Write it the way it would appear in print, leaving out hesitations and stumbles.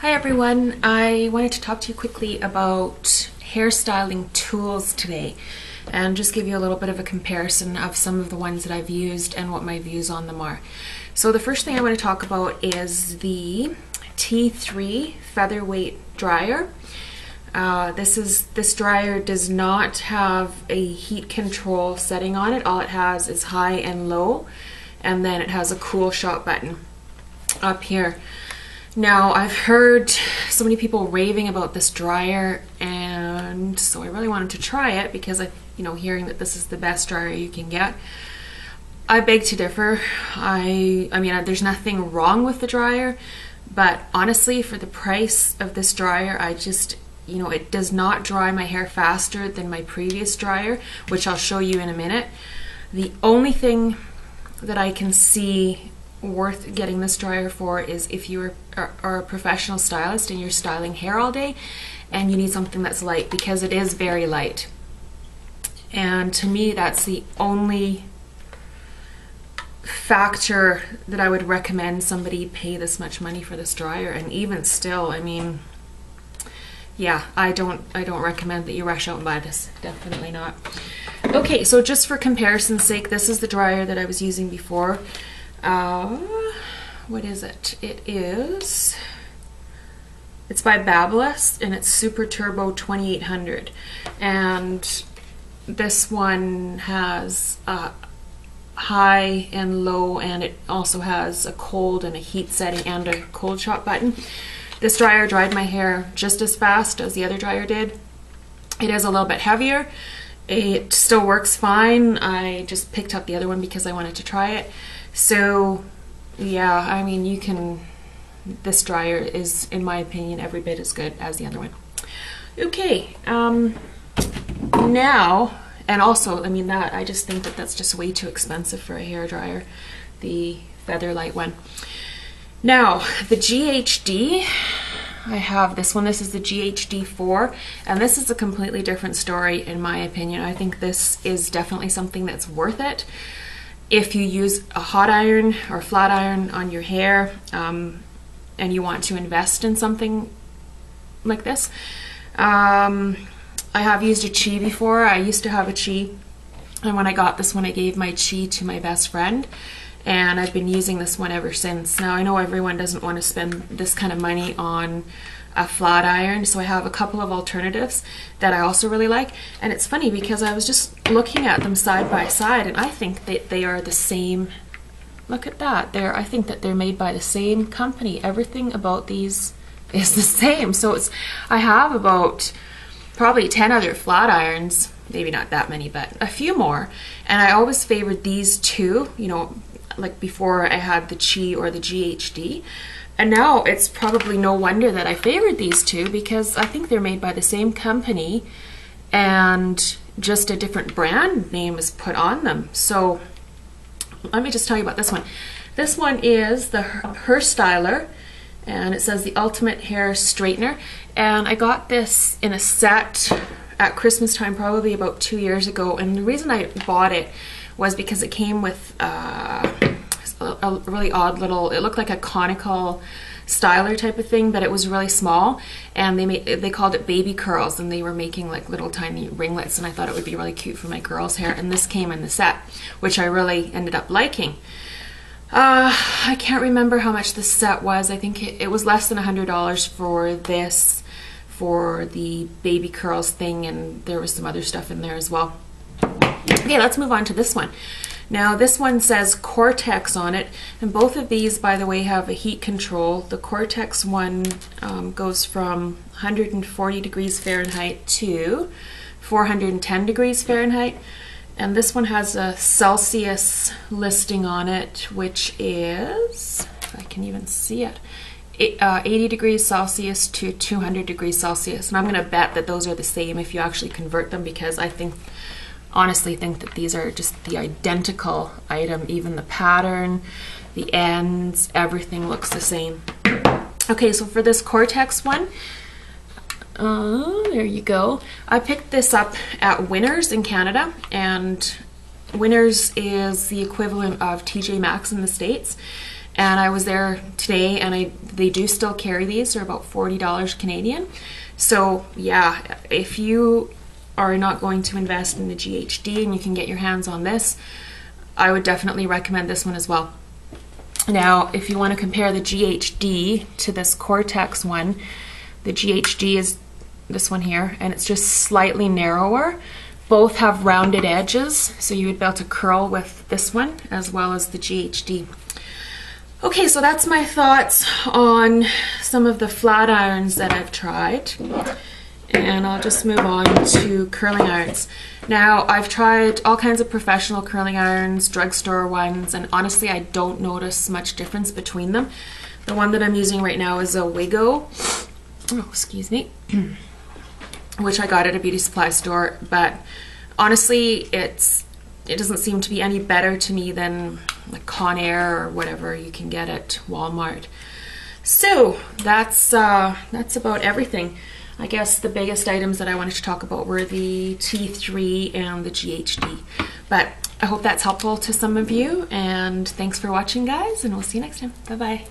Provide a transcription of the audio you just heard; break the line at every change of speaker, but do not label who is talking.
Hi everyone, I wanted to talk to you quickly about hairstyling tools today and just give you a little bit of a comparison of some of the ones that I've used and what my views on them are. So the first thing I want to talk about is the T3 Featherweight dryer. This dryer does not have a heat control setting on it. All it has is high and low, and then it has a cool shot button up here. Now, I've heard so many people raving about this dryer, and so I really wanted to try it because hearing that this is the best dryer you can get. I beg to differ. I mean, there's nothing wrong with the dryer, but honestly, for the price of this dryer, it does not dry my hair faster than my previous dryer, which I'll show you in a minute. The only thing that I can see worth getting this dryer for is if you are a professional stylist and you're styling hair all day and you need something that's light, because it is very light. And to me, that's the only factor that I would recommend somebody pay this much money for this dryer. And even still, I mean, yeah, I don't recommend that you rush out and buy this. Definitely not. Okay, so just for comparison's sake, this is the dryer that I was using before. What is it? It's by Babyliss, and it's Super Turbo 2800, and this one has high and low, and it also has a cold and a heat setting and a cold shot button. This dryer dried my hair just as fast as the other dryer did. It is a little bit heavier. It still works fine. I just picked up the other one because I wanted to try it. So yeah, I mean, this dryer is, in my opinion, every bit as good as the other one. Okay, now, and also, I mean, I just think that that's just way too expensive for a hair dryer, the Featherlight one. Now, the GHD, I have this one. This is the GHD 4, and this is a completely different story in my opinion. I think this is definitely something that's worth it if you use a hot iron or flat iron on your hair, and you want to invest in something like this. I have used a Chi before. I used to have a Chi, and when I got this one, I gave my Chi to my best friend, and I've been using this one ever since. Now, I know everyone doesn't want to spend this kind of money on a flat iron, so I have a couple of alternatives that I also really like. And it's funny because I was just looking at them side by side, and I think that they are the same. Look at that. I think that they're made by the same company. Everything about these is the same. So I have about probably 10 other flat irons, maybe not that many, but a few more. And I always favored these two, like before I had the Chi or the GHD. And now it's probably no wonder that I favored these two, because I think they're made by the same company and just a different brand name is put on them. So let me just tell you about this one. This one is the Hair Styler, and it says the Ultimate Hair Straightener. And I got this in a set at Christmas time, probably about 2 years ago. And the reason I bought it was because it came with a really odd little, it looked like a conical styler type of thing, but it was really small, and they called it baby curls, and they were making like little tiny ringlets, and I thought it would be really cute for my girls' hair, and this came in the set, which I really ended up liking. I can't remember how much this set was. I think it was less than $100 for this, for the baby curls thing, and there was some other stuff in there as well. Okay, let's move on to this one. Now, this one says Cortex on it, and both of these, by the way, have a heat control. The Cortex one goes from 140 degrees Fahrenheit to 410 degrees Fahrenheit, and this one has a Celsius listing on it, which is, if I can even see it, 80 degrees Celsius to 200 degrees Celsius, and I'm going to bet that those are the same if you actually convert them, because I honestly think that these are just the identical item. Even the pattern, the ends, everything looks the same. Okay, so for this Cortex one, there you go. I picked this up at Winners in Canada, and Winners is the equivalent of TJ Maxx in the States. And I was there today, and they do still carry these. They're about $40 Canadian. So yeah, if you are not going to invest in the GHD and you can get your hands on this, I would definitely recommend this one as well. Now, if you want to compare the GHD to this Cortex one, the GHD is this one here, and it's just slightly narrower. Both have rounded edges, so you would be able to curl with this one as well as the GHD. Okay, so that's my thoughts on some of the flat irons that I've tried. And I'll just move on to curling irons. Now, I've tried all kinds of professional curling irons, drugstore ones, and honestly, I don't notice much difference between them. The one that I'm using right now is a Wigo, which I got at a beauty supply store, but honestly, it doesn't seem to be any better to me than like Conair or whatever you can get at Walmart. So that's about everything. I guess the biggest items that I wanted to talk about were the T3 and the GHD. But I hope that's helpful to some of you, and thanks for watching, guys, and we'll see you next time. Bye-bye.